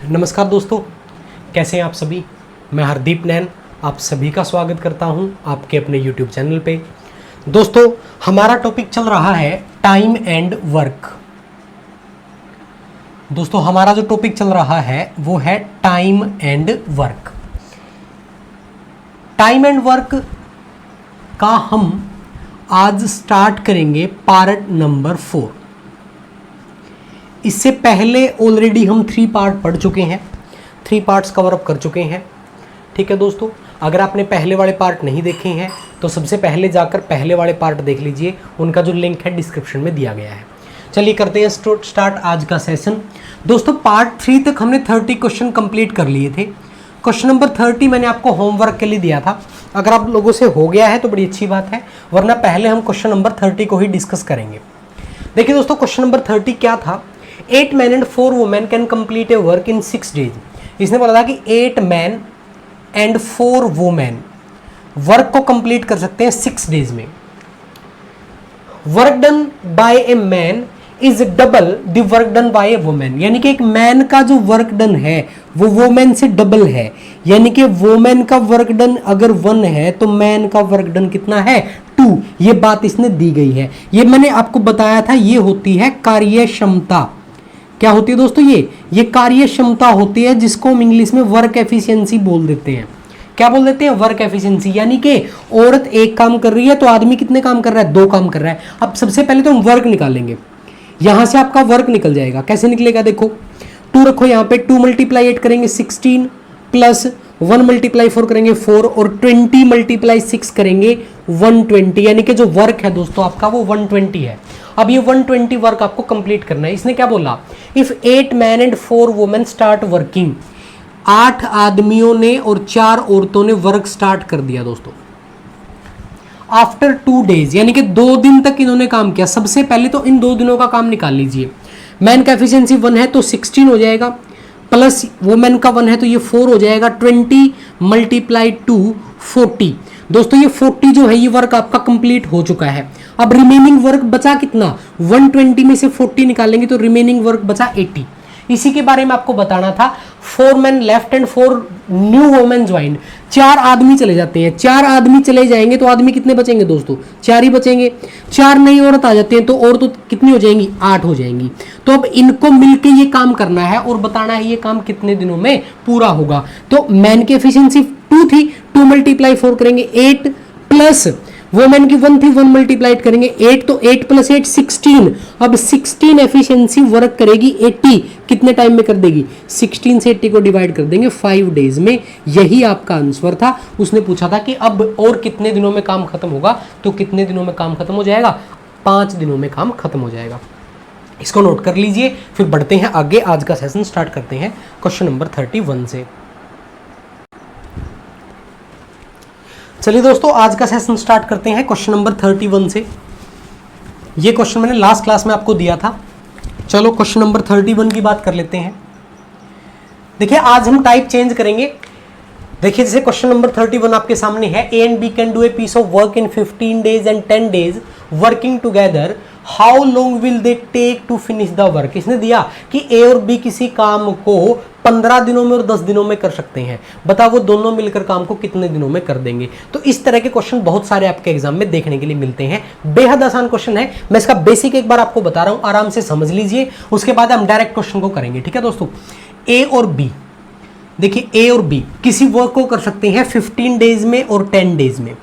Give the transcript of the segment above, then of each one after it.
नमस्कार दोस्तों, कैसे हैं आप सभी। मैं हरदीप नैन आप सभी का स्वागत करता हूं आपके अपने YouTube चैनल पे। दोस्तों, हमारा टॉपिक चल रहा है टाइम एंड वर्क। दोस्तों, हमारा जो टॉपिक चल रहा है वो है time and work. Time and work का हम आज स्टार्ट करेंगे पार्ट नंबर 4। इससे पहले ऑलरेडी हम 3 पार्ट पढ़ चुके हैं, 3 पार्ट्स कवर अप कर चुके हैं। ठीक है दोस्तों, अगर आपने पहले वाले पार्ट नहीं देखे हैं तो सबसे पहले जाकर पहले वाले पार्ट देख लीजिए, उनका जो लिंक है डिस्क्रिप्शन में दिया गया है। चलिए करते हैं स्टार्ट आज का सेशन। दोस्तों, पार्ट 3 तक हमने 30 क्वेश्चन कंप्लीट कर लिए थे। क्वेश्चन नंबर 30 मैंने आपको होमवर्क के लिए दिया था। अगर आप लोगों से हो गया है तो बड़ी अच्छी बात है, वरना पहले हम क्वेश्चन नंबर 30 को ही डिस्कस करेंगे। देखिए दोस्तों, क्वेश्चन नंबर 30 क्या था। 8 men and 4 women can complete a work in 6 days। इसने बोला था कि 8 men and 4 women वर्क को कंप्लीट कर सकते हैं 6 डेज में। Work done by a man is double the work done by A women, यानी कि एक मैन का जो वर्क डन है वो वुमेन से डबल है। यानी कि वुमेन का वर्क डन अगर 1 है तो मैन का वर्क डन कितना है, 2। ये बात इसने दी गई है। ये मैंने आपको बताया था, ये होती है कार्य क्षमता। क्या होती है दोस्तों, ये कार्य क्षमता होती है, जिसको हम इंग्लिश में वर्क एफिशिएंसी बोल देते हैं। क्या बोल देते हैं, वर्क एफिशिएंसी। यानी कि औरत एक काम कर रही है तो आदमी कितने काम कर रहा है, 2 काम कर रहा है। अब सबसे पहले तो हम वर्क निकालेंगे, यहां से आपका वर्क निकल जाएगा। कैसे निकलेगा, देखो 2 रखो यहाँ पे, 2 × 8 करेंगे 16 प्लस 1 × 4 करेंगे 4 और 20 × 6 करेंगे 120। यानी कि जो वर्क है दोस्तों आपका वो 120 है। अब ये 120 वर्क आपको कंप्लीट करना है। इसने क्या बोला, if 8 men and 4 women start working. 8 आदमियों ने और 4 औरतों ने वर्क स्टार्ट कर दिया दोस्तों। आफ्टर 2 days, यानी कि 2 दिन तक इन्होंने काम किया। सबसे पहले तो इन 2 दिनों का काम निकाल लीजिए। मैन का एफिशिएंसी 1 है तो 16 हो जाएगा, प्लस वुमेन का 1 है तो ये 4 हो जाएगा। 20 × 2 40। दोस्तों, ये 40 जो है ये वर्क आपका कंप्लीट हो चुका है। अब रिमेनिंग वर्क बचा कितना, 120 में से 40 निकालेंगे तो रिमेनिंग वर्क बचा 80। इसी के बारे में आपको बताना था। 4 men left and 4 new women joined. 4 आदमी चले जाते हैं, 4 आदमी चले जाएंगे तो आदमी कितने बचेंगे दोस्तों, 4 ही बचेंगे। 4 नई औरत आ जाते हैं तो और तो कितनी हो जाएंगी, 8 हो जाएंगी। तो अब इनको मिलके ये काम करना है और बताना है ये काम कितने दिनों में पूरा होगा। तो मैन की एफिशिएंसी 2 थी, 2 × 4 करेंगे 8 प्लस वुमेन की 1 थी, 1 मल्टीप्लाइड करेंगे 8 तो 8 + 8 16। अब 16 एफिशिएंसी वर्क करेगी 80, कितने टाइम में कर देगी, 16 से 80 को डिवाइड कर देंगे 5 डेज में। यही आपका आंसर था। उसने पूछा था कि अब और कितने दिनों में काम खत्म होगा, तो कितने दिनों में काम खत्म हो जाएगा, 5 दिनों में काम खत्म हो जाएगा। इसको नोट कर लीजिए, फिर बढ़ते हैं आगे। आज का सेशन स्टार्ट करते हैं क्वेश्चन नंबर 31 से। चलिए दोस्तों, आज का सेशन स्टार्ट करते हैं क्वेश्चन नंबर 31 से। ये क्वेश्चन मैंने लास्ट क्लास में आपको दिया था। चलो क्वेश्चन नंबर 31 की बात कर लेते हैं। देखिए, आज हम टाइप चेंज करेंगे। देखिए, जैसे क्वेश्चन नंबर 31 आपके सामने है, A and B can do a piece of work in 15 days and 10 days working together, how long will they take to finish the work. इसने दिया कि ए और बी किसी काम को 15 दिनों में और 10 दिनों में कर सकते हैं। बताओ वो दोनों मिलकर काम को कितने दिनों में कर देंगे। तो इस तरह के क्वेश्चन बहुत सारे आपके एग्जाम में देखने के लिए मिलते हैं। बेहद आसान क्वेश्चन है। मैं इसका बेसिक एक बार आपको बता रहा हूं, आराम से समझ लीजिए, उसके बाद हम डायरेक्ट क्वेश्चन को करेंगे। ठीक है दोस्तों, ए और बी, देखिए ए और बी किसी वर्क को कर सकते हैं 15 डेज में और 10 डेज में।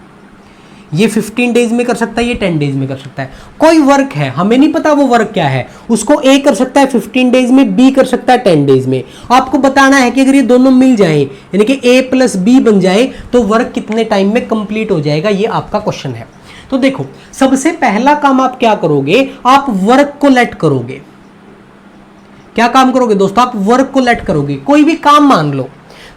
ये 15 डेज में कर सकता है, ये 10 डेज में कर सकता है। कोई वर्क है, हमें नहीं पता वो वर्क क्या है, उसको ए कर सकता है 15 डेज में, बी कर सकता है 10 डेज में। आपको बताना है कि अगर ये दोनों मिल जाएं, यानी कि ए + बी बन जाए, तो वर्क कितने टाइम में कंप्लीट हो जाएगा, ये आपका क्वेश्चन है। तो देखो, सबसे पहला काम आप क्या करोगे, आप वर्क को लेट करोगे। क्या काम करोगे दोस्तों, आप वर्क को लेट करोगे। कोई भी काम मान लो,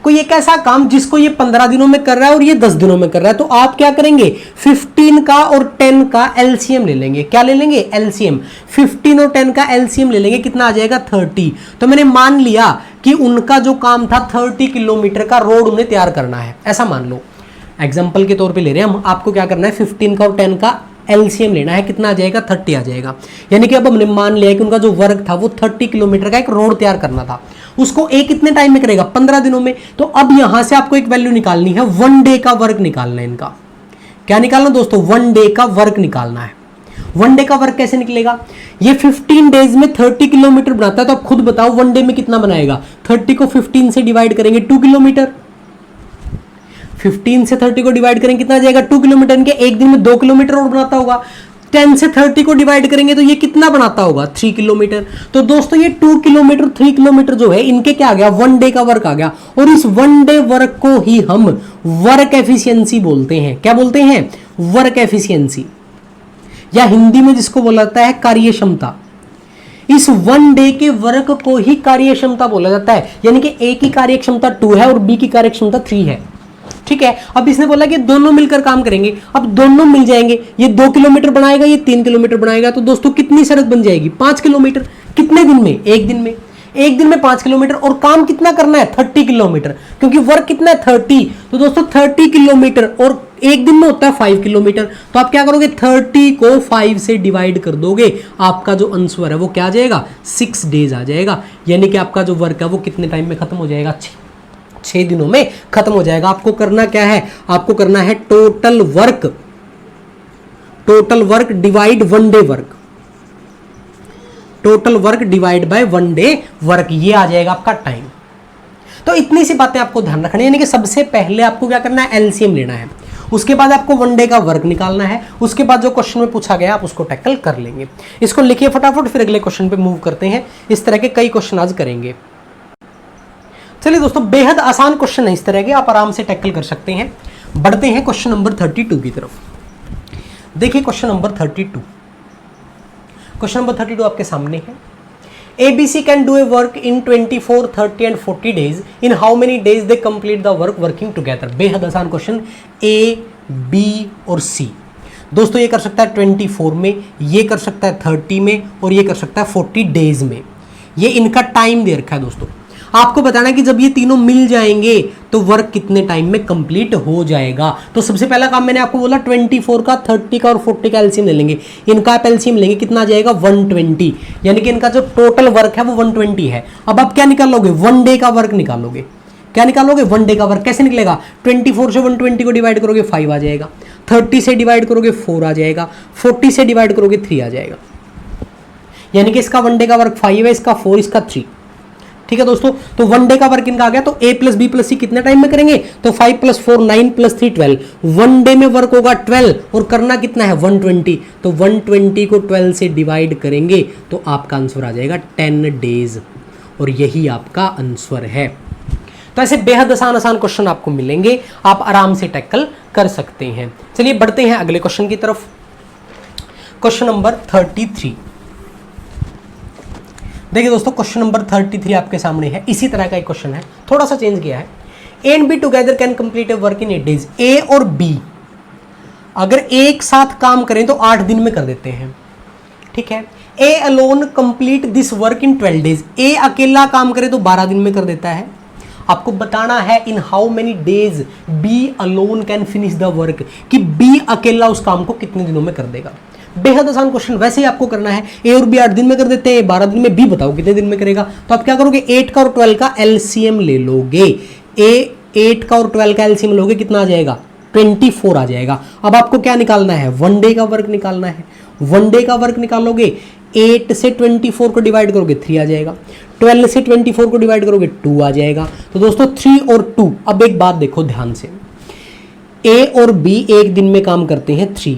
कोई एक ऐसा काम जिसको ये 15 दिनों में कर रहा है और ये 10 दिनों में कर रहा है, तो आप क्या करेंगे, 15 का और 10 का एलसीएम ले लेंगे। क्या ले लेंगे, एलसीएम। 15 और 10 का एलसीएम ले लेंगे, कितना आ जाएगा, 30। तो मैंने मान लिया कि उनका जो काम था 30 किलोमीटर का रोड उन्हें तैयार करना है, ऐसा मान लो। एग्जाम्पल के तौर पर ले रहे हैं हम। आपको क्या करना है, 15 का और 10 का एलसीएम लेना है, कितना आ जाएगा, 30 आ जाएगा। यानी कि अब हमने मान लिया कि उनका जो वर्क था वो 30 किलोमीटर का एक रोड तैयार करना था। उसको ए कितने टाइम में करेगा, 15 दिनों में। तो अब यहां से आपको एक वैल्यू निकालनी है, 1 डे का वर्क निकालना है इनका। क्या निकालना दोस्तों, 1 डे का वर्क निकालना है। 1 डे का वर्क कैसे निकलेगा, ये 15 डेज में 30 किलोमीटर बनाता है, तो आप खुद बताओ 1 डे में कितना बनाएगा। 30 को 15 से डिवाइड करेंगे 2 किलोमीटर, 15 से 30 को डिवाइड करेंगे कितना आ जाएगा 2 किलोमीटर। इनके एक दिन में 2 किलोमीटर और बनाता होगा। 10 से 30 को डिवाइड करेंगे तो ये कितना बनाता होगा 3 किलोमीटर। तो दोस्तों ये 2 किलोमीटर 3 किलोमीटर जो है इनके क्या आ गया, 1 डे का वर्क आ गया। और इस 1 डे वर्क को ही हम वर्क एफिशिएंसी बोलते हैं। क्या बोलते हैं, वर्क एफिशिएंसी, या हिंदी में जिसको बोला जाता है कार्य क्षमता। इस 1 डे के वर्क को ही कार्य क्षमता बोला जाता है। यानी कि ए की कार्य क्षमता 2 है और बी की कार्य क्षमता 3 है। ठीक है, अब इसने बोला कि दोनों मिलकर काम करेंगे। अब दोनों मिल जाएंगे, ये 2 किलोमीटर बनाएगा, ये 3 किलोमीटर बनाएगा। तो दोस्तों कितनी सड़क बन जाएगी, 5 किलोमीटर। कितने दिन में, एक दिन में। एक दिन में 5 किलोमीटर। और काम कितना करना है, 30 किलोमीटर, क्योंकि वर्क कितना है 30। तो दोस्तों 30 किलोमीटर और एक दिन में होता है 5 किलोमीटर। तो आप क्या करोगे, 30 को 5 से डिवाइड कर दोगे, आपका जो आंसर है वो क्या आ जाएगा, 6 डेज आ जाएगा। यानी कि आपका जो वर्क है वो कितने टाइम में खत्म हो जाएगा, 6 दिनों में खत्म हो जाएगा। आपको करना क्या है, आपको करना है total work divide 1 day work, total work divide by 1 day work, ये आ जाएगा आपका टाइम। तो इतनी सी बातें आपको ध्यान रखनी है। यानी कि सबसे पहले आपको क्या करना है, एलसीएम लेना है, उसके बाद आपको 1 डे का वर्क निकालना है, उसके बाद जो क्वेश्चन में पूछा गया आप उसको टैकल कर लेंगे। इसको लिखिए फटाफट, फिर अगले क्वेश्चन पे मूव करते हैं। इस तरह के कई क्वेश्चन आज करेंगे। चलिए दोस्तों, बेहद आसान क्वेश्चन है इस तरह के, आप आराम से टैकल कर सकते हैं। बढ़ते हैं क्वेश्चन नंबर 32 की तरफ। देखिए क्वेश्चन नंबर 32, क्वेश्चन नंबर 32 आपके सामने है। ABC can do a work in 24, 30 and 40 days. In how many days they complete the work working together? बेहद आसान क्वेश्चन, A, B और C। दोस्तों ये कर सकता है 24 में, ये कर सकता है 30 में और ये कर सकता है 40 डेज में। ये इनका टाइम दे रखा है दोस्तों। आपको बताना है कि जब ये तीनों मिल जाएंगे तो वर्क कितने टाइम में कंप्लीट हो जाएगा। तो सबसे पहला काम मैंने आपको बोला 24 का, 30 का और 40 का एलसीएम ले लेंगे। इनका आप एलसीएम लेंगे, कितना आ जाएगा 120। यानी कि इनका जो टोटल वर्क है वो 120 है। अब आप क्या निकालोगे, 1 डे का वर्क निकालोगे। क्या निकालोगे, 1 डे का वर्क। कैसे निकलेगा, 24 से 120 को डिवाइड करोगे 5 आ जाएगा, 30 से डिवाइड करोगे 4 आ जाएगा, 40 से डिवाइड करोगे 3 आ जाएगा। यानी कि इसका 1 डे का वर्क 5 है, इसका 4, इसका 3। ठीक है दोस्तों, तो 1 डे का वर्क इनका आ गया। तो A plus B plus C कितने टाइम में करेंगे, तो 5 + 4 9 + 3 12। 1 डे में वर्क होगा 12 और करना कितना है 120। तो 120 को 12 से डिवाइड करेंगे तो आपका आंसर आ जाएगा 10 डेज, और यही आपका आंसर है। तो ऐसे बेहद आसान क्वेश्चन आपको मिलेंगे, आप आराम से टैकल कर सकते हैं। चलिए बढ़ते हैं अगले क्वेश्चन की तरफ। Question number 33। देखिए दोस्तों, क्वेश्चन नंबर 33 आपके सामने है। इसी तरह का एक क्वेश्चन है, थोड़ा सा चेंज किया है। A and B together can complete a work in 8 days. A और B अगर एक साथ काम करें तो 8 दिन में कर देते हैं। ठीक है, A alone complete this work in 12 days. A अकेला काम करे तो 12 दिन में कर देता है। आपको बताना है in how many days B alone can finish the work, कि B अकेला उस काम को कितने दिनों में कर देगा। बेहद आसान क्वेश्चन, वैसे ही आपको करना है। A और B 8 दिन में कर देते हैं, 12 दिन में। B बताओ कितने दिन में करेगा। तो आप क्या करोगे, 8 का और 12 का एलसीएम ले लोगे। 8 का और 12 का एलसीएम लोगे, कितना आ जाएगा 24 आ जाएगा। अब आपको क्या निकालना है, 1 डे का वर्क निकालना है। 1 डे का वर्क निकालोगे, 8 से 24 को डिवाइड करोगे 3 आ जाएगा, 12 से 24 को डिवाइड करोगे 2 आ जाएगा। तो दोस्तों 3 और 2। अब एक बात देखो ध्यान से, A और B एक दिन में काम करते हैं 3,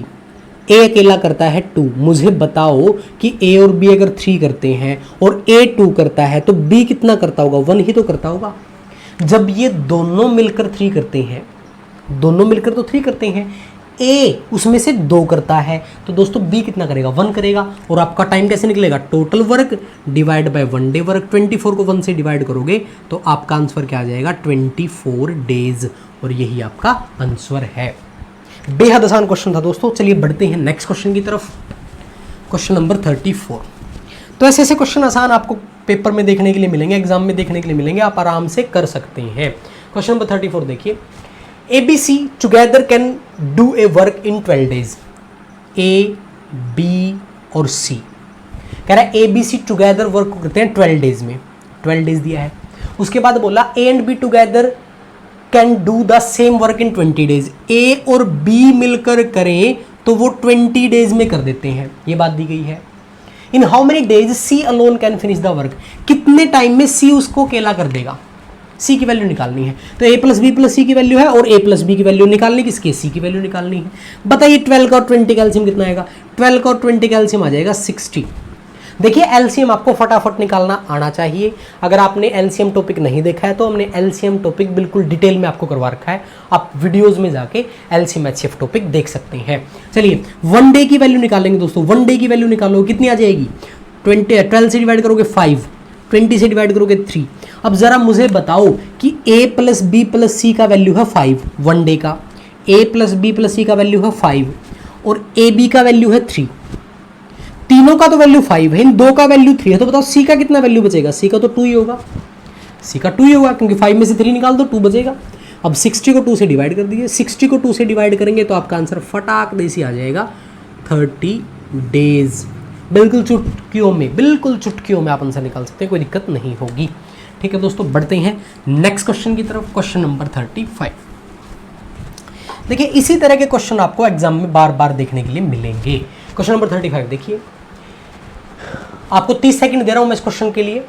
A अकेला करता है 2। मुझे बताओ कि A और B अगर 3 करते हैं और A 2 करता है तो B कितना करता होगा, 1 ही तो करता होगा। जब ये दोनों मिलकर 3 करते हैं, दोनों मिलकर तो 3 करते हैं, A उसमें से 2 करता है, तो दोस्तों B कितना करेगा, 1 करेगा। और आपका टाइम कैसे निकलेगा, total work divide by 1 day work. 24 को 1 से डिवाइड करोगे तो आपका आंसर क्या आ जाएगा, 24 डेज, और यही आपका आंसर है। बेहद आसान क्वेश्चन था दोस्तों। चलिए बढ़ते हैं नेक्स्ट क्वेश्चन की तरफ, क्वेश्चन नंबर 34। तो ऐसे ऐसे क्वेश्चन आसान आपको पेपर में देखने के लिए मिलेंगे, एग्जाम में देखने के लिए मिलेंगे, आप आराम से कर सकते हैं। क्वेश्चन नंबर 34 देखिए, ABC together can do A work in 12 days. A, B और C कह रहा है ABC टुगेदर वर्क करते हैं 12 डेज में। 12 डेज दिया है। उसके बाद बोला A and B together can do the same work in 20 days. A और बी मिलकर करें तो वो 20 डेज में कर देते हैं, ये बात दी गई है। In how many days C alone can finish the work, कितने टाइम में सी उसको अकेला कर देगा। सी की वैल्यू निकालनी है, तो ए प्लस बी प्लस सी की वैल्यू है और ए प्लस बी की वैल्यू निकालनी, किसकी, सी की वैल्यू निकालनी है। बताइए 12 का और 20 का एलसीएम कितना आएगा, 12 का और 20 का एलसीएम आ जाएगा 60। देखिए एलसीएम आपको फटाफट निकालना आना चाहिए। अगर आपने एलसीएम टॉपिक नहीं देखा है तो हमने एलसीएम टॉपिक बिल्कुल डिटेल में आपको करवा रखा है, आप वीडियोस में जाके एलसीएम एचसीएफ टॉपिक देख सकते हैं। चलिए 1 डे की वैल्यू निकालेंगे दोस्तों। 1 डे की वैल्यू निकालो, कितनी आ जाएगी, 12 से डिवाइड करोगे 5, 20 से डिवाइड करोगे 3। अब जरा मुझे बताओ कि a प्लस बी प्लस सी का वैल्यू है 5 1 डे का, a प्लस बी प्लस सी का वैल्यू है 5 और ए बी का वैल्यू है 3। तीनों का तो वैल्यू 5 है, इन दो का वैल्यू 3 है, तो बताओ सी का कितना वैल्यू बचेगा। सी का तो 2 ही होगा, सी का 2 ही होगा क्योंकि 5 में से 3 निकाल दो 2 बचेगा। अब 60 को 2 से डिवाइड कर दीजिए, 60 को 2 से डिवाइड करेंगे तो आपका आंसर फटाक देसी आ जाएगा 30 डेज। बिल्कुल चुटकियों में, बिल्कुल चुटकियों में आप आंसर निकाल सकते हैं, कोई दिक्कत नहीं होगी। ठीक है दोस्तों, बढ़ते हैं नेक्स्ट क्वेश्चन की तरफ। Question number 35। देखिए इसी तरह के क्वेश्चन आपको एग्जाम में बार बार देखने के लिए मिलेंगे। क्वेश्चन नंबर 35 देखिए, आपको 30 सेकंड दे रहा हूं मैं इस क्वेश्चन के लिए।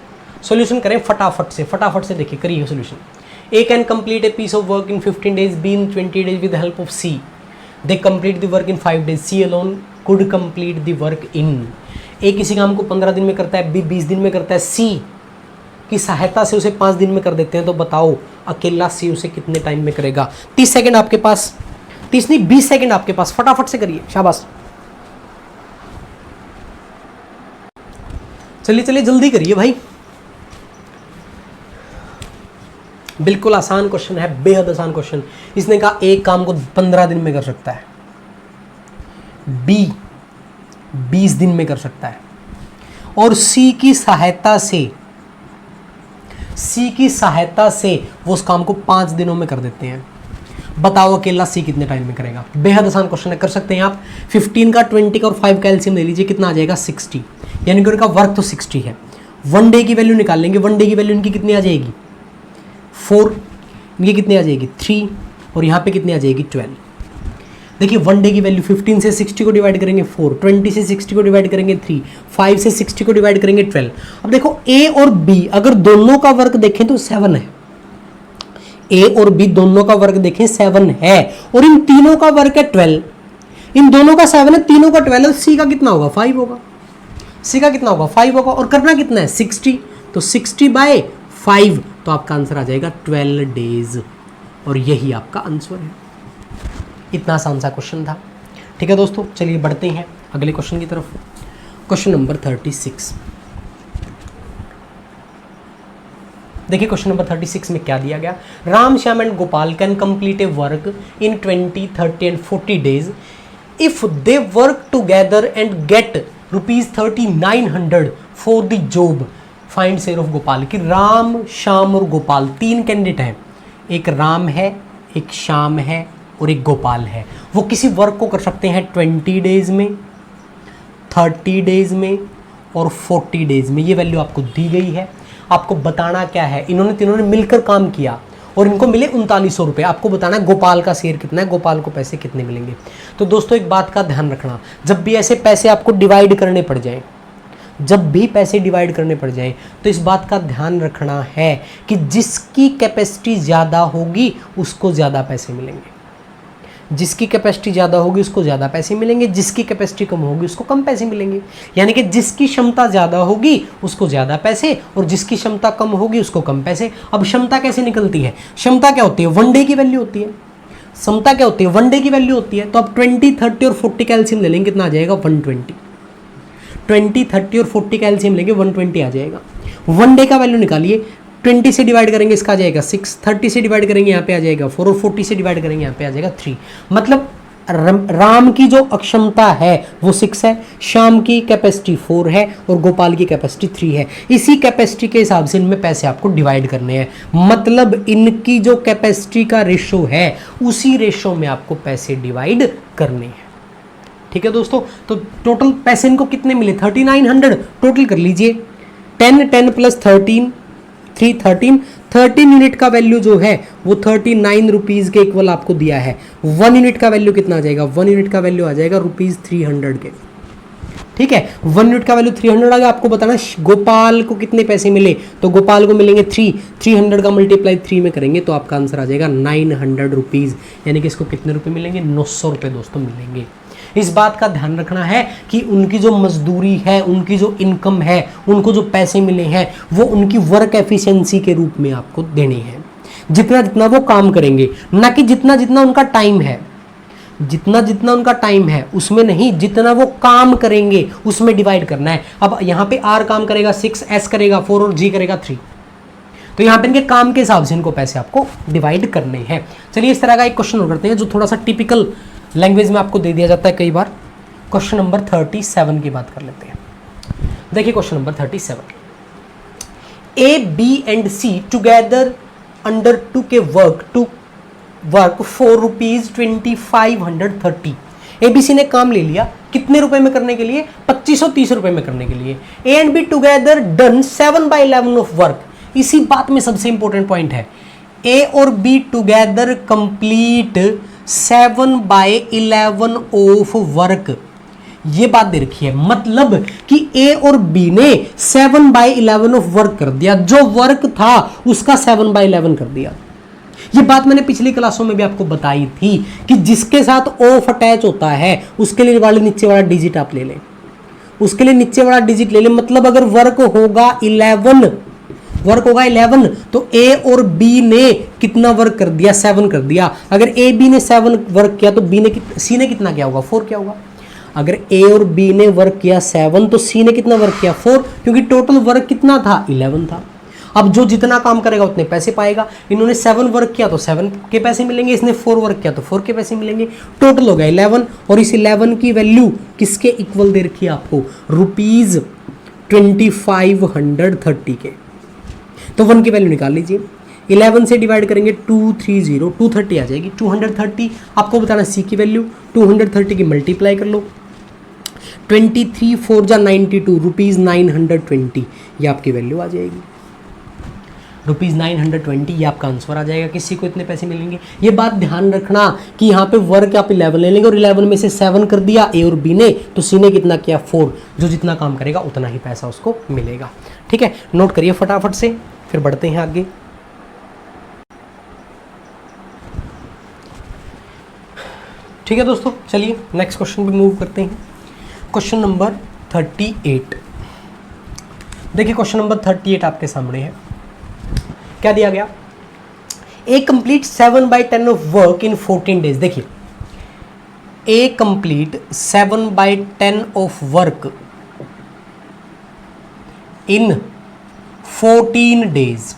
सॉल्यूशन करें फटाफट से देखिए, करिए solution. A can complete a piece of work in 15 days, B in 20 days with help of C. They complete the work in 5 days, C alone could complete the work in. A किसी काम को 15 दिन में करता है, B 20 दिन में करता है, सी की सहायता से उसे 5 दिन में कर देते हैं, तो बताओ अकेला सी उसे कितने टाइम में करेगा। 30 सेकंड आपके पास, 30 नहीं 20 सेकंड आपके पास, फटाफट से करिए, शाबाश। चलिए जल्दी करिए भाई, बिल्कुल आसान क्वेश्चन है, बेहद आसान क्वेश्चन। इसने कहा एक काम को 15 दिन में कर सकता है, बी 20 दिन में कर सकता है और सी की सहायता से वो उस काम को 5 दिनों में कर देते हैं। बताओ अकेला सी कितने टाइम में करेगा। बेहद आसान क्वेश्चन है, कर सकते हैं आप। 15 का 20 का और 5 का एलसीएम ले लीजिए, कितना आ जाएगा 60, यानी कि उनका वर्क तो 60 है। 1 डे की वैल्यू निकाल लेंगे, 1 डे की वैल्यू इनकी कितनी आ जाएगी 4, इनकी कितनी आ जाएगी 3 और यहाँ पे कितनी आ जाएगी 12। देखिए 1 डे की वैल्यू 15 से 60 को डिवाइड करेंगे 4, 20 से 60 को डिवाइड करेंगे 3, 5 से 60 को डिवाइड करेंगे 12। अब देखो ए और बी अगर दोनों का वर्क देखें तो 7 है, ए और बी दोनों का वर्क देखें 7 है और इन तीनों का वर्क है 12। इन दोनों का 7 है, तीनों का 12 है, सी का कितना होगा 5 होगा, सी का कितना होगा 5 होगा और करना कितना है 60, तो 60/5, तो आपका आंसर आ जाएगा 12 डेज और यही आपका आंसर है। इतना आसान सा क्वेश्चन था। ठीक है दोस्तों, चलिए बढ़ते हैं अगले क्वेश्चन की तरफ। Question number 36। देखिए क्वेश्चन नंबर 36 में क्या दिया गया। Ram, Shyam and Gopal can complete a work in 20, 30 and 40 days if they work together and get ₹3900 for the job. Find share of Gopal. कि राम, श्याम और गोपाल 3 कैंडिडेट हैं, एक राम है, एक श्याम है और एक गोपाल है। वो किसी वर्क को कर सकते हैं 20 डेज में, 30 डेज में और 40 डेज में। ये वैल्यू आपको दी गई है। आपको बताना क्या है, इन्होंने तीनों ने मिलकर काम किया और इनको मिले 3900 रुपये। आपको बताना है गोपाल का शेयर कितना है, गोपाल को पैसे कितने मिलेंगे। तो दोस्तों एक बात का ध्यान रखना, जब भी ऐसे पैसे आपको डिवाइड करने पड़ जाएं, जब भी पैसे डिवाइड करने पड़ जाएं, तो इस बात का ध्यान रखना है कि जिसकी कैपेसिटी ज़्यादा होगी उसको ज़्यादा पैसे मिलेंगे, जिसकी कैपेसिटी ज़्यादा होगी उसको ज़्यादा पैसे मिलेंगे, जिसकी कैपेसिटी कम होगी उसको कम पैसे मिलेंगे। यानी कि जिसकी क्षमता ज़्यादा होगी उसको ज़्यादा पैसे और जिसकी क्षमता कम होगी उसको कम पैसे। अब क्षमता कैसे निकलती है, क्षमता क्या होती है 1 डे की वैल्यू होती है, क्षमता क्या होती है 1 डे की वैल्यू होती है। तो अब 20, 30 और 40 का एलसीएम ले लेंगे, कितना आ जाएगा 120। 20, 30 और 40 का एलसीएम लेंगे 120 आ जाएगा। 1 डे का वैल्यू निकालिए, 20 से डिवाइड करेंगे इसका आ जाएगा 6, 30 से डिवाइड करेंगे यहाँ पे आ जाएगा 4 और 40 से डिवाइड करेंगे यहाँ पे आ जाएगा 3। मतलब राम की जो अक्षमता है वो 6 है, श्याम की कैपेसिटी 4 है और गोपाल की कैपेसिटी 3 है। इसी कैपेसिटी के हिसाब से इनमें पैसे आपको डिवाइड करने हैं। मतलब इनकी जो कैपेसिटी का रेशो है उसी रेशो में आपको पैसे डिवाइड करने हैं। ठीक है दोस्तों, तो टोटल पैसे इनको कितने मिले 3900। टोटल कर लीजिए 10 10 प्लस 13 3 13 13 यूनिट का वैल्यू जो है वो 39 रुपीज के इक्वल आपको दिया है। 1 यूनिट का वैल्यू कितना आ जाएगा? 1 यूनिट का वैल्यू आ जाएगा रुपीज 300 के। ठीक है, 1 यूनिट का वैल्यू 300 आ गया। आपको बताना गोपाल को कितने पैसे मिले, तो गोपाल को मिलेंगे 300 का मल्टीप्लाई 3 में करेंगे तो आपका आंसर आ जाएगा 900 रुपीज, यानी कि इसको कितने रुपए मिलेंगे? 900 रुपए दोस्तों मिलेंगे। इस बात का ध्यान रखना है कि उनकी जो मजदूरी है, उनकी जो इनकम है, उनको जो पैसे मिले हैं वो उनकी वर्क एफिशिएंसी के रूप में आपको देने हैं, जितना जितना वो काम करेंगे, ना कि जितना जितना उनका टाइम है। जितना जितना उनका टाइम है उसमें नहीं, जितना वो काम करेंगे उसमें डिवाइड करना है। अब यहाँ पे R काम करेगा 6, S करेगा 4 और G करेगा 3, तो यहाँ पे इनके काम के हिसाब से इनको पैसे आपको डिवाइड करने हैं। चलिए इस तरह का एक क्वेश्चन और करते हैं जो थोड़ा सा टिपिकल लैंग्वेज में आपको दे दिया जाता है कई बार। क्वेश्चन नंबर 37 की बात कर लेते हैं। देखिए question number 37, A, B and C together undertook a work for rupees 2530। ABC ने काम ले लिया कितने रुपए में करने के लिए? 2530 रुपए में करने के लिए। A and B together done 7/11 of work. इसी बात में सबसे इंपॉर्टेंट पॉइंट है, A और B together complete 7/11 of work. ये बात दे रखी है, मतलब कि A और B ने 7/11 ऑफ वर्क कर दिया, जो वर्क था उसका 7/11 कर दिया। ये बात मैंने पिछली क्लासों में भी आपको बताई थी कि जिसके साथ ऑफ अटैच होता है उसके लिए वाले नीचे वाला डिजिट आप ले लें, उसके लिए नीचे वाला डिजिट ले लें। मतलब अगर वर्क होगा 11 तो A और B ने कितना वर्क कर दिया? 7 कर दिया। अगर A B ने 7 वर्क किया तो C ने कितना किया होगा? 4 किया होगा। अगर A और B ने वर्क किया 7 तो C ने कितना वर्क किया? 4, क्योंकि टोटल वर्क कितना था? 11 था। अब जो जितना काम करेगा उतने पैसे पाएगा। इन्होंने 7 वर्क किया तो 7 के पैसे मिलेंगे, इसने 4 वर्क किया तो 4 के पैसे मिलेंगे। टोटल हो गया 11, और इस 11 की वैल्यू किसके इक्वल दे रखी है आपको? रुपीज 2530 के। तो 1 की वैल्यू निकाल लीजिए। 11 से डिवाइड करेंगे 230, 230 आ जाएगी। 230 आपको बताना C की वैल्यू, 230 की मल्टीप्लाई कर लो, 23 4 जा 92, रुपीज 920, ये आपकी वैल्यू आ जाएगी। रुपीज 920 ये आपका आंसर आ जाएगा। किसी को इतने पैसे मिलेंगे। ये बात ध्यान रखना कि यहाँ पे वर्क आप 11 ले लेंगे और 11 में से 7 कर दिया A और B ने, तो C ने कितना किया? 4। जो जितना काम करेगा उतना ही पैसा उसको मिलेगा। ठीक है, नोट करिए फटाफट से, फिर बढ़ते हैं आगे। ठीक है दोस्तों, चलिए नेक्स्ट क्वेश्चन पे मूव करते हैं। Question number 38। देखिए क्वेश्चन नंबर 38 आपके सामने है। क्या दिया गया? A complete 7/10 of work in 14 days. देखिए A complete 7/10 of work in 14 days.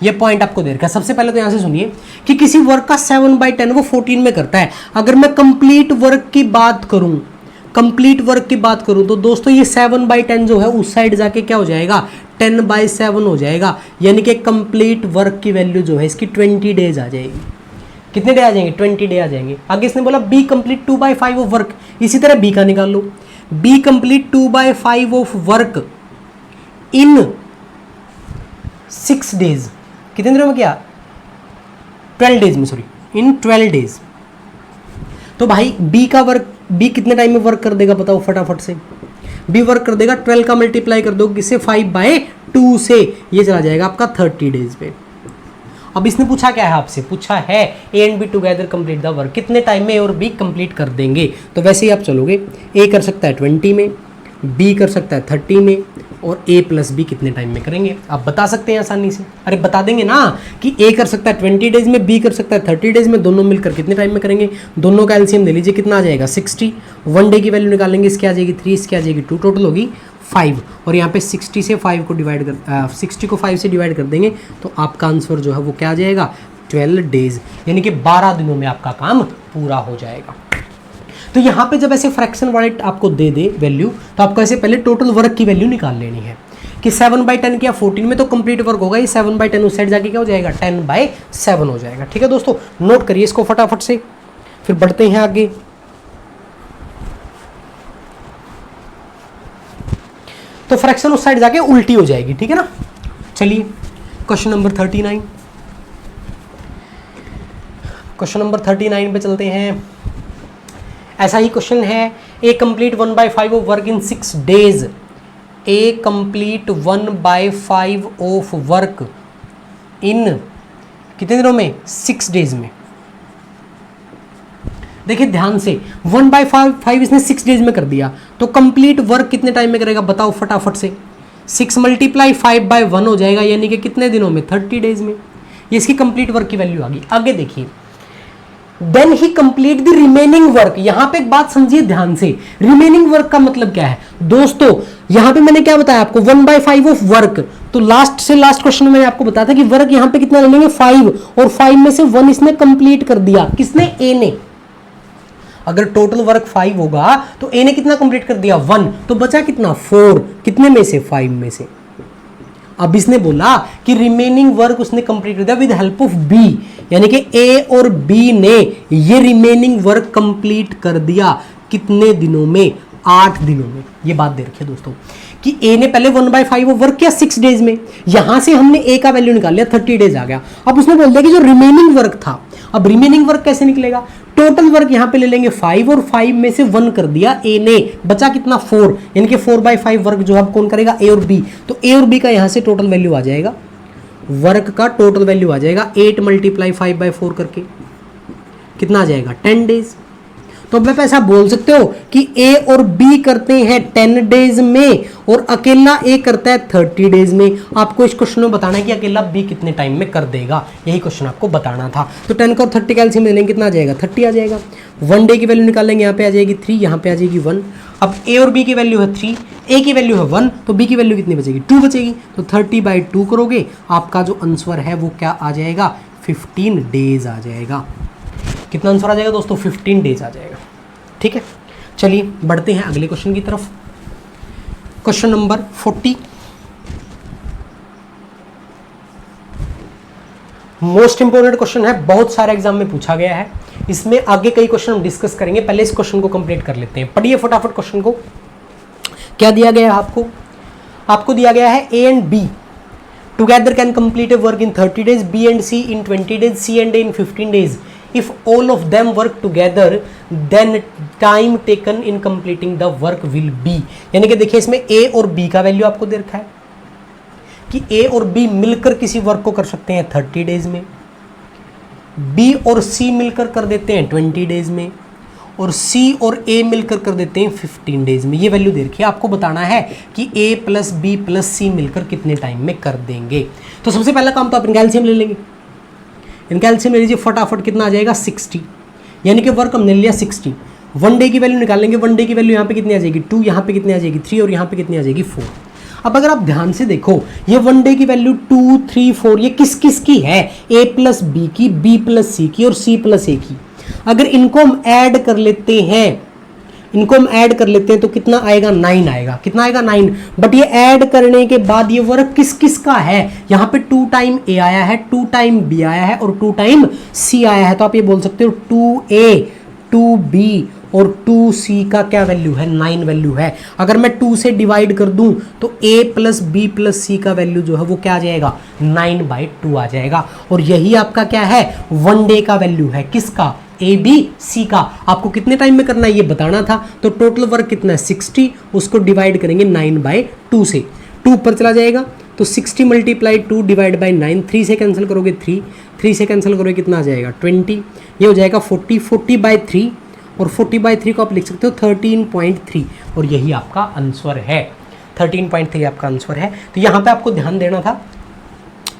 ये पॉइंट आपको दे रखा है। सबसे पहले तो यहां से सुनिए कि किसी वर्क का 7/10 वो 14 में करता है। अगर मैं कंप्लीट वर्क की बात करूं, तो दोस्तों ये 7/10 जो है उस साइड जाके क्या हो जाएगा? 10/7 हो जाएगा, यानी कि कंप्लीट वर्क की वैल्यू जो है इसकी 20 डेज आ जाएगी। कितने डे आ जाएंगे? 20 डे आ जाएंगे। आगे इसने बोला B कंप्लीट 2/5 ऑफ वर्क, इसी तरह B का निकाल लो। B complete 2/5 of work in 6 days. कितने दिनों में किया? 12 डेज में, सॉरी, इन 12 डेज। तो भाई B कितने टाइम में वर्क कर देगा बताओ फटाफट से? B वर्क कर देगा 12 का मल्टीप्लाई कर दो किससे? 5/2 से, ये चला जाएगा आपका 30 डेज पे। अब इसने पूछा क्या है आपसे? पूछा है A and B together complete the work, कितने टाइम में A और B कंप्लीट कर देंगे? तो वैसे ही आप चलोगे, A कर सकता है 20 में, B कर सकता है 30 में, और A प्लस B कितने टाइम में करेंगे? आप बता सकते हैं आसानी से। अरे बता देंगे ना कि A कर सकता है 20 डेज में, B कर सकता है 30 डेज में, दोनों मिलकर कितने टाइम में करेंगे? दोनों का एलसीएम ले लीजिए, कितना आ जाएगा? 60। 1 डे की वैल्यू निकालेंगे, इसकी आ जाएगी 3, इसकी आ जाएगी 2, टोटल होगी 5। और यहाँ पे 60 से 5 को डिवाइड कर 60 को 5 से डिवाइड कर देंगे तो आपका आंसर जो है वो क्या आ जाएगा? 12 डेज, यानी कि 12 दिनों में आपका काम पूरा हो जाएगा। तो यहाँ पे जब ऐसे फ्रैक्शन वाले आपको दे दे वैल्यू, तो आपको ऐसे पहले टोटल वर्क की वैल्यू निकाल लेनी है कि 7/10 किया 14 में तो कंप्लीट वर्क होगा, ये 7/10 उस साइड जाके क्या हो जाएगा? 10/7 हो जाएगा। ठीक है दोस्तों, नोट करिए इसको फटाफट से, फिर बढ़ते हैं आगे। तो फ्रैक्शन उस साइड जाके उल्टी हो जाएगी। ठीक है ना, चलिए क्वेश्चन नंबर 39, क्वेश्चन नंबर 39 पे चलते हैं। ऐसा ही क्वेश्चन है, A complete 1/5 of work in 6 days. A complete 1/5 of work in कितने दिनों में? 6 डेज में। देखिए ध्यान से, 1/5 इसने 6 डेज में कर दिया, तो कंप्लीट वर्क कितने टाइम में करेगा बताओ फटाफट से। 6 × 5/1 हो जाएगा, यानी कि कितने दिनों में? 30 डेज में। ये इसकी कंप्लीट वर्क की वैल्यू आ गई। आगे देखिए, then he complete the remaining work. यहां पे एक बात समझिए ध्यान से, रिमेनिंग वर्क का मतलब क्या है दोस्तों? यहां पे मैंने क्या बताया आपको? 1/5 ऑफ वर्क। तो लास्ट से लास्ट क्वेश्चन में मैंने आपको बताया था कि वर्क यहां पे कितना ले लेंगे? 5, और 5 में से 1 इसने कंप्लीट कर दिया। किसने? ए ने। अगर टोटल वर्क 5 होगा तो ए ने कितना कंप्लीट कर दिया? 1। तो बचा कितना? 4। कितने में से? 5 में से। अब इसने बोला कि रिमेनिंग वर्क उसने कंप्लीट कर दिया विद हेल्प ऑफ बी, यानी कि ए और बी ने ये रिमेनिंग वर्क कंप्लीट कर दिया। कितने दिनों में? 8 दिनों में। ये बात दे रखी है दोस्तों कि ए ने पहले 1/5 ऑफ वर्क किया 6 डेज में, यहां से हमने ए का वैल्यू निकाल लिया, 30 डेज आ गया। अब उसने बोल दिया कि जो रिमेनिंग वर्क था, अब रिमेनिंग वर्क कैसे निकलेगा? टोटल वर्क यहां पे ले लेंगे 5, और 5 में से 1 कर दिया ए ने, बचा कितना? 4, यानी कि 4/5 वर्क जो अब कौन करेगा? ए और बी। तो ए और बी का यहां से टोटल वैल्यू आ जाएगा, वर्क का टोटल वैल्यू आ जाएगा 8 × 5/4 करके, कितना आ जाएगा? 10 डेज। तो अब आप ऐसा बोल सकते हो कि ए और बी करते हैं 10 डेज में और अकेला ए करता है 30 डेज में। आपको इस क्वेश्चन में बताना है कि अकेला बी कितने टाइम में कर देगा, यही क्वेश्चन आपको बताना था। तो 10 का और 30 का एलसीएम ले लेंगे, कितना आ जाएगा? 30 आ जाएगा। 1 डे की वैल्यू निकालेंगे, यहाँ पे आ जाएगी 3, यहाँ पे आ जाएगी 1। अब ए और बी की वैल्यू है 3, ए की वैल्यू है 1, तो बी की वैल्यू कितनी बचेगी? 2 बचेगी। तो 30/2 करोगे, आपका जो आंसर है वो क्या आ जाएगा? 15 डेज आ जाएगा। कितना आंसर आ जाएगा दोस्तों? 15 डेज आ जाएगा। ठीक है, चलिए बढ़ते हैं अगले क्वेश्चन की तरफ। Question number 40, most important question है, बहुत सारे एग्जाम में पूछा गया है। इसमें आगे कई क्वेश्चन हम डिस्कस करेंगे, पहले इस क्वेश्चन को कंप्लीट कर लेते हैं। पढ़िए फटाफट क्वेश्चन को। क्या दिया गया है आपको? आपको दिया गया है A and B together can complete a work in 30 days, B and C in 20 days, C and A in 15 days. If all of them work together, then time taken in completing the work will be। यानी कि देखिए इसमें A और B का value आपको दे रखा है कि A और B मिलकर किसी वर्क को कर सकते हैं 30 डेज में, B और C मिलकर कर देते हैं 20 डेज में, और C और A मिलकर कर देते हैं 15 डेज में। ये वैल्यू दे रखी है, आपको बताना है कि A + B + C मिलकर कितने टाइम में कर देंगे। तो सबसे पहला काम तो आप इनका एलसीएम ले लेंगे। इनका एलसीएम ले लीजिए फटाफट, कितना आ जाएगा? 60, यानी कि वर्क हमने लिया 60। 1 डे की वैल्यू निकालेंगे, 1 डे की वैल्यू यहाँ पे कितनी आ जाएगी? 2, यहाँ पे कितनी आ जाएगी? 3, और यहाँ पे कितनी आ जाएगी? 4। अब अगर आप ध्यान से देखो, ये 1 डे की वैल्यू 2, 3, 4 ये किस किस की है? A + B की, B + C की और C + A की। अगर इनको हम ऐड कर लेते हैं, तो कितना आएगा? 9 आएगा। कितना आएगा? 9। बट ये ऐड करने के बाद ये वर्क किस किस का है? यहाँ पे 2 टाइम A आया है, 2 टाइम B आया है और 2 टाइम C आया है। तो आप ये बोल सकते हो 2A, 2B और 2C का क्या वैल्यू है? 9 वैल्यू है। अगर मैं 2 से डिवाइड कर दूं तो A + B + C का वैल्यू जो है वो क्या आ जाएगा? 9/2 आ जाएगा। और यही आपका क्या है? 1 डे का वैल्यू है। किसका? A, B, C का। आपको कितने टाइम में करना है ये बताना था। तो टोटल वर्क कितना है? 60, उसको डिवाइड करेंगे 9/2 से, 2 ऊपर चला जाएगा तो 60 × 2 डिवाइड बाई 9, 3 से कैंसिल करोगे 3 से कैंसिल करोगे कितना आ जाएगा? 20। ये हो जाएगा 40/3, और 40/3 को आप लिख सकते हो 13.3, और यही आपका आंसर है। 13.3 आपका आंसर है। तो यहाँ पे आपको ध्यान देना था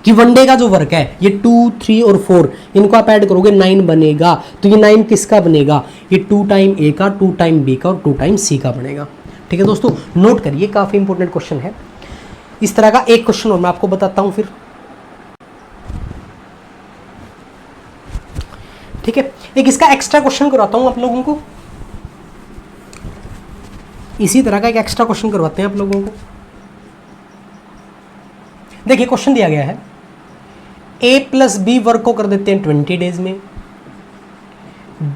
कि 1 डे का जो वर्क है ये 2, 3 और 4 इनको आप ऐड करोगे 9 बनेगा। तो ये 9 किसका बनेगा? ये 2 टाइम A का, 2 टाइम B का और 2 टाइम C का बनेगा। ठीक है दोस्तों, नोट करिए, काफ़ी इंपॉर्टेंट क्वेश्चन है। इस तरह का एक क्वेश्चन और मैं आपको बताता हूं फिर। ठीक है, एक इसका एक्स्ट्रा क्वेश्चन करवाता हूं आप लोगों को। इसी तरह का एक एक्स्ट्रा क्वेश्चन करवाते हैं आप लोगों को। देखिए क्वेश्चन दिया गया है, A + B वर्क को कर देते हैं 20 डेज में,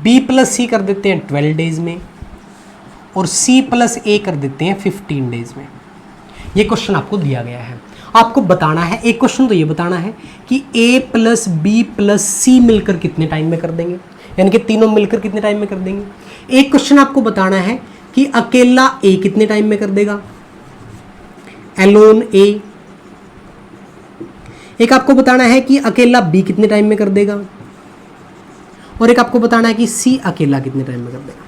B + C कर देते हैं 12 डेज में, और C + A कर देते हैं 15 डेज में। ये क्वेश्चन आपको दिया गया है, आपको बताना है, एक क्वेश्चन तो ये बताना है कि a प्लस बी प्लस सी मिलकर कितने टाइम में कर देंगे, यानी कि तीनों मिलकर कितने टाइम में कर देंगे। एक क्वेश्चन आपको बताना है कि अकेला a कितने टाइम में कर देगा, एलोन a। एक आपको बताना है कि अकेला b कितने टाइम में कर देगा, और एक आपको बताना है कि c अकेला कितने टाइम में कर देगा।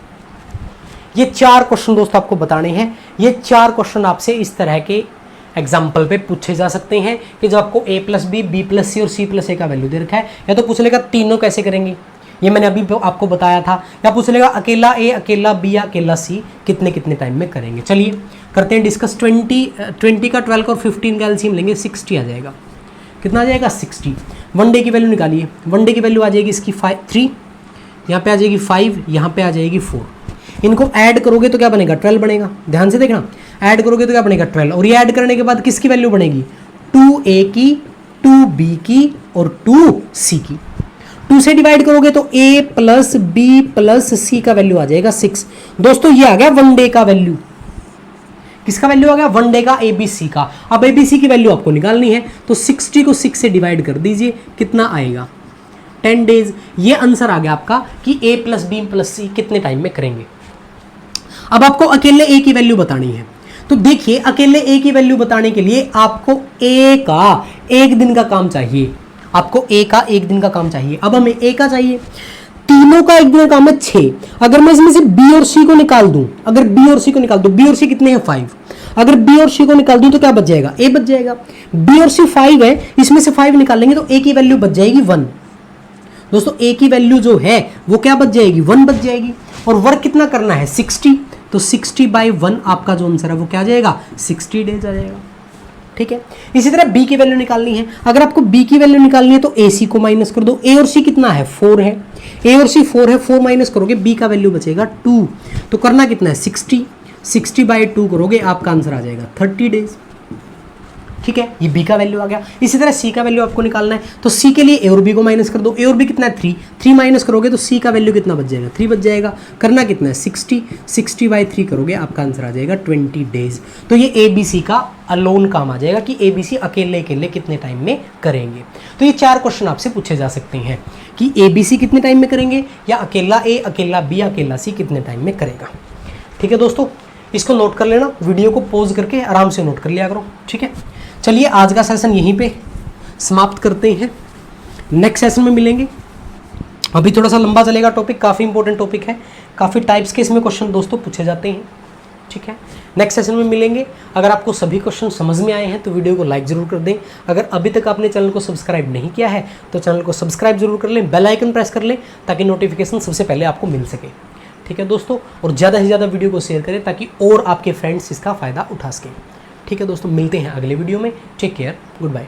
ये 4 क्वेश्चन दोस्तों आपको बताने हैं। ये 4 क्वेश्चन आपसे इस तरह के एग्जाम्पल पे पूछे जा सकते हैं कि जब आपको a plus B, B plus C और सी प्लस ए का वैल्यू दे रखा है, या तो पूछ लेगा तीनों कैसे करेंगे, ये मैंने अभी आपको बताया था, या पूछ लेगा अकेला a, अकेला b या अकेला c कितने कितने टाइम में करेंगे। चलिए करते हैं डिस्कस। 20 का 12 और 15 का एलसीएम लेंगे, 60 आ जाएगा। कितना आ जाएगा 60। 1 डे की वैल्यू निकालिए। 1 डे की वैल्यू आ जाएगी इसकी 3, यहाँ पे आ जाएगी 5, यहाँ पे आ जाएगी 4। इनको ऐड करोगे तो क्या बनेगा 12 बनेगा। ध्यान से देखना, ऐड करोगे तो क्या बनेगा 12, और ये ऐड करने के बाद किसकी वैल्यू बनेगी 2a की, 2b की और 2c की। 2 से डिवाइड करोगे तो a प्लस बी प्लस सी का वैल्यू आ जाएगा 6। दोस्तों ये आ गया 1 डे का वैल्यू। किसका वैल्यू आ गया 1 डे का, ABC का। अब ABC की वैल्यू आपको निकालनी है तो 60 को 6 से डिवाइड कर दीजिए, कितना आएगा 10 डेज। ये आंसर आ गया आपका कि a प्लस बी प्लस सी कितने टाइम में करेंगे। अब आपको अकेले a की वैल्यू बतानी है, तो देखिए अकेले a की वैल्यू बताने के लिए आपको a का 1 दिन का काम चाहिए, आपको a का 1 दिन का काम चाहिए। अब हमें a का चाहिए, तीनों का 1 दिन का काम है 6। अगर मैं इसमें से b और c को निकाल दूं, अगर b और c को निकाल दूं, b और c कितने हैं 5, अगर b और c को निकाल दूं तो क्या बच जाएगा a बच जाएगा। b और c 5 है, इसमें से 5 निकाल लेंगे तो a की वैल्यू बच जाएगी 1। दोस्तों a की वैल्यू जो है वो क्या बच जाएगी 1 बच जाएगी। और वर्क कितना करना है 60, तो 60/1 आपका जो आंसर है वो क्या आ जाएगा 60 डेज आ जाएगा। ठीक है, इसी तरह b की वैल्यू निकालनी है। अगर आपको b की वैल्यू निकालनी है तो ac को माइनस कर दो। a और c कितना है 4 है, a और c 4 है, 4 माइनस करोगे b का वैल्यू बचेगा 2। तो करना कितना है 60, 60/2 करोगे आपका आंसर आ जाएगा 30 डेज। ठीक है, ये b का वैल्यू आ गया। इसी तरह c का वैल्यू आपको निकालना है, तो c के लिए a और b को माइनस कर दो। a और b कितना है 3, 3 माइनस करोगे तो c का वैल्यू कितना बच जाएगा 3 बच जाएगा। करना कितना है 60, 60/3 करोगे आपका आंसर आ जाएगा 20 डेज। तो ये ABC का अलोन काम आ जाएगा कि ABC अकेले अकेले कितने टाइम में करेंगे। तो ये 4 क्वेश्चन आपसे पूछे जा सकते हैं कि ABC कितने टाइम में करेंगे, या अकेला A, अकेला B, अकेला C कितने टाइम में करेगा। ठीक है दोस्तों, इसको नोट कर लेना, वीडियो को पॉज करके आराम से नोट कर लिया करो। ठीक है, चलिए आज का सेशन यहीं पे समाप्त करते हैं, नेक्स्ट सेशन में मिलेंगे। अभी थोड़ा सा लंबा चलेगा टॉपिक, काफ़ी इंपॉर्टेंट टॉपिक है, काफ़ी टाइप्स के इसमें क्वेश्चन दोस्तों पूछे जाते हैं। ठीक है, नेक्स्ट सेशन में मिलेंगे। अगर आपको सभी क्वेश्चन समझ में आए हैं तो वीडियो को लाइक ज़रूर कर दें। अगर अभी तक आपने चैनल को सब्सक्राइब नहीं किया है तो चैनल को सब्सक्राइब जरूर कर लें, बेल आइकन प्रेस कर लें ताकि नोटिफिकेशन सबसे पहले आपको मिल सके। ठीक है दोस्तों, और ज़्यादा से ज़्यादा वीडियो को शेयर करें ताकि और आपके फ्रेंड्स इसका फ़ायदा उठा सकें। ठीक है दोस्तों, मिलते हैं अगले वीडियो में। Take care, good bye.